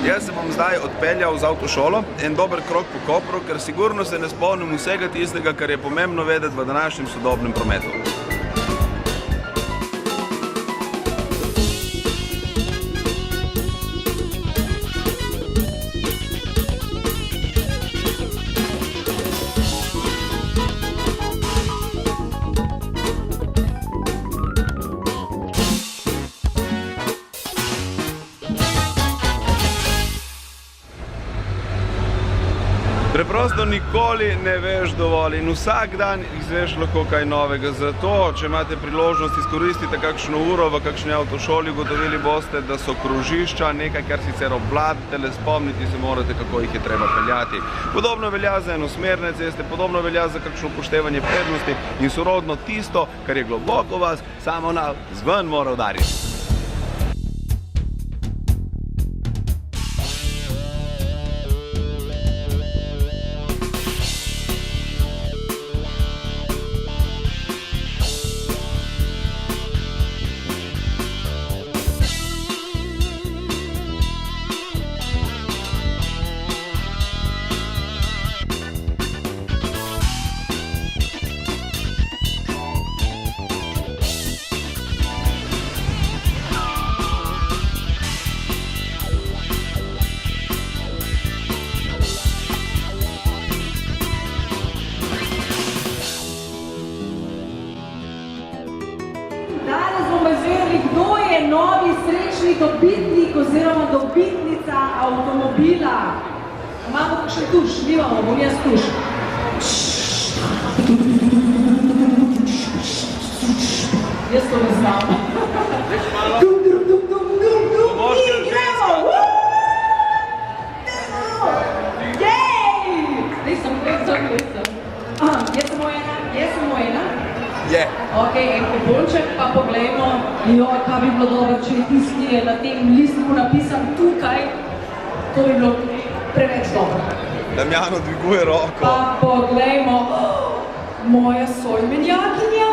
Jaz se bom zdaj odpeljal z avtošolo, en dober krog po Kopru, ker sigurno se ne spomnim vsega tistega, kar je pomembno vedeti v današnjem sodobnem prometu. Preprosto nikoli ne veš dovolj in vsak dan izveš lahko kaj novega. Zato, če imate priložnost, izkoristite kakšno uro v kakšni avtošoli, ugotovili boste, da so krožišča nekaj, kar sicer obvladate, le spomniti se morate, kako jih je treba peljati. Podobno velja za enosmerne ceste, podobno velja za kakšno upoštevanje prednosti in sorodno tisto, kar je globoko vas, samo na zven mora udariti. Kdo je novi srečni dobitnik oziroma dobitnica avtomobila? Imamo kakšen tuš? Nimamo, bom jaz tuš. Jaz to ne znam. In gremo! Jej! Zdaj sem. Jaz sem ena. Je. Ok, en kuponček, pa poglejmo, kaj bi bilo dobro, če je tisti, ki je na tem listku napisan tukaj, to bi bilo preveč dobro. Damjano dviguje roko. Pa poglejmo, moja soimenjakinja.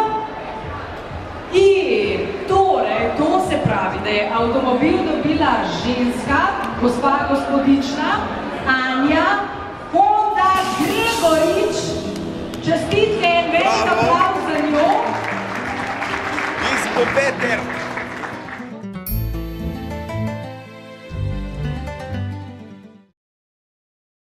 In torej, to se pravi, da je avtomobil dobila ženska, gospa gospodična, Anja Honda Gregorič. Čestitke in velik aplavz za njo. Izko Peter.